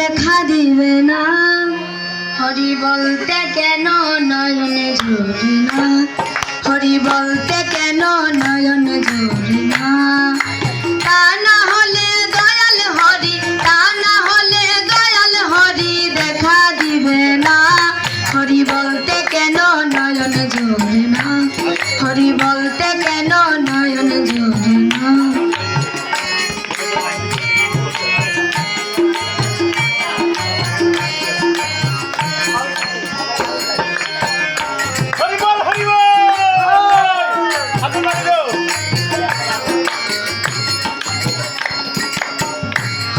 দেখা দিবে না, হরি বলতে কেন নয়নে ঝরি না, হরি বলতে কেন নয়নে ঝরি না। তা না হলে দয়াল হরি, তা না হলে দয়াল হরি দেখা দিবে না, হরি বলতে কেন নয়নে ঝরি না, হরি বলতে কেন নয়নে ঝরি না।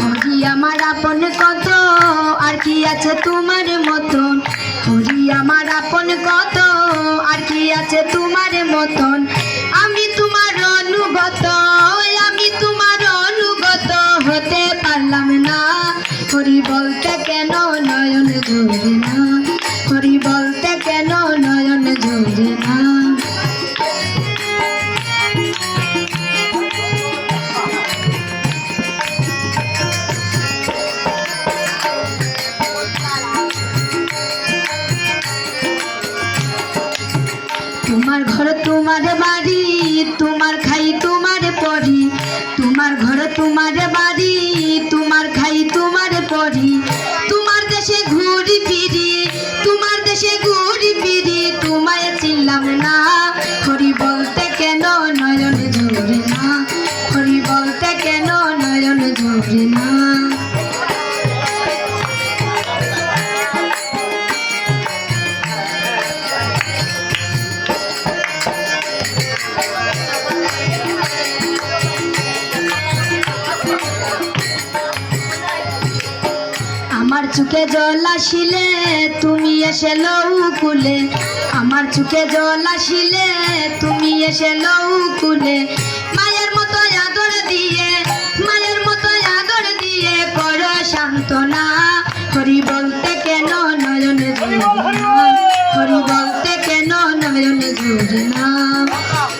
হরি আমার আপন কত, আর কি আছে তোমার মতন, হরি আমার আপন কত, আর কি আছে তোমার মতন। আমি তোমার অনুগত, আমি তোমার অনুগত হতে পারলাম না, হরি বলতে কেন নয়ন ঝরে না, হরি বলতে কেন নয়ন ঝরে না। তোমার ঘর তোমার বাড়ি, তোমার খাই তোমার পরি, তোমার ঘর তোমার বাড়ি, তোমার খাই তোমার পরি। তোমার দেশে ঘুরি ফিরি, তোমার দেশে ঘুরি ফিরি, তোমায় চিনলাম না, হরি বলতে কেন নয়ন ঝরে না, হরি বলতে কেন নয়ন ঝরে না। আমার চোখে জল আসিলে তুমি এসে লৌকুলে, আমার চোখে জল আসিলে তুমি এসে লৌকুলে। মায়ের মতো আদর দিয়ে, মায়ের মতো আদর দিয়ে করো সান্ত্বনা, হরি বলতে কেন নয়নে ঝরে না, হরি বলতে কেন নয়নে ঝরে না।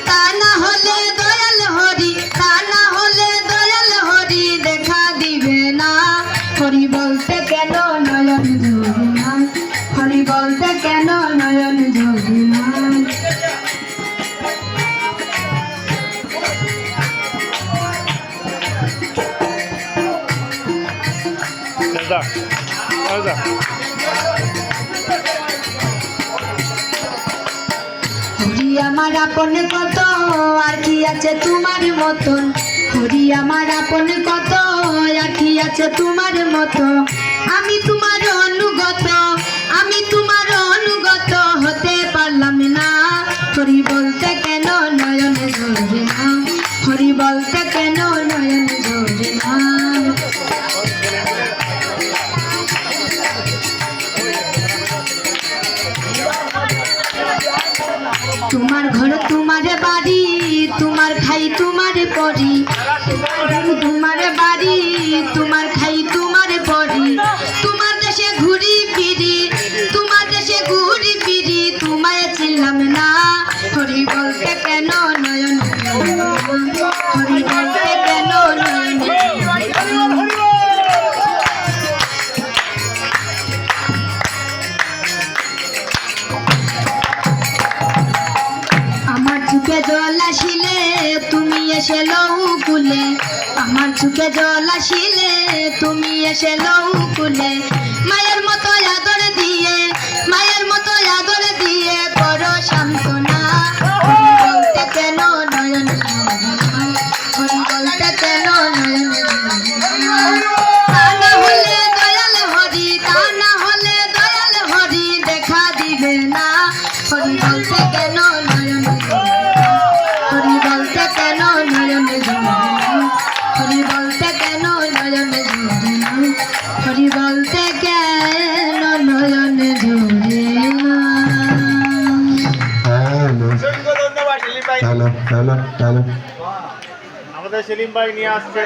তা না হলে দয়াল হরি, তা না হলে দয়াল হরি দেখা দিবে না, হরি বলতে কেন নয়ন ঝরে না, হরি বলতে কেন নয়ন ঝরে না। হরি আমার আপন কত, আর কি আছে তোমার মতন, হরি আমার আপন কত, আর কি আছে তোমার মতো। আমি তোমার অনুগত, আমি তোমার অনুগত হতে পারলাম না, হরি বলতে কেন নয়নে ঝরে না, হরি বলতে কেন নয়নে ঝরে না। তোমার ঘর তোমার বাড়ি, তোমার খাই তোমার পরি, তোমার বাড়ি তোমার খাই তোমার পরি। তোমার দেশে ঘুরি ফিরি, তোমার দেশে ঘুরি ফিরি, তোমায় চিনলাম না, হরি বলতে কেন নয়ন ঝরে না, হরি বলতে কেন নয়ন ঝরে না। আমার চোখে জল আসিলে তুমি এসে লৌকুলে, আমার চোখে জল আসিলে তুমি এসে লৌকুলে। মায়ের মতো আদর দিয়ে, মায়ের মতো আদর দিয়ে করো সান্ত্বনা, হরি বলতে কেন নয়ন ঝরে না, হরি বলতে কেন নয়ন ঝরে না। তা না হলে দয়াল হরি, তা না হলে দয়াল হরি দেখা দিবে না, হরি বলতে কেন নয়ন ঝরে না, হরি বলতে কেন নয়ন ঝরে না, হরি বলতে কেন নয়ন ঝরে না, হরি বলতে কেন নয়ন ঝরে না। হ্যালো হ্যালো হ্যালো, আমাদের সেলিম ভাই নিয়ে আসছে।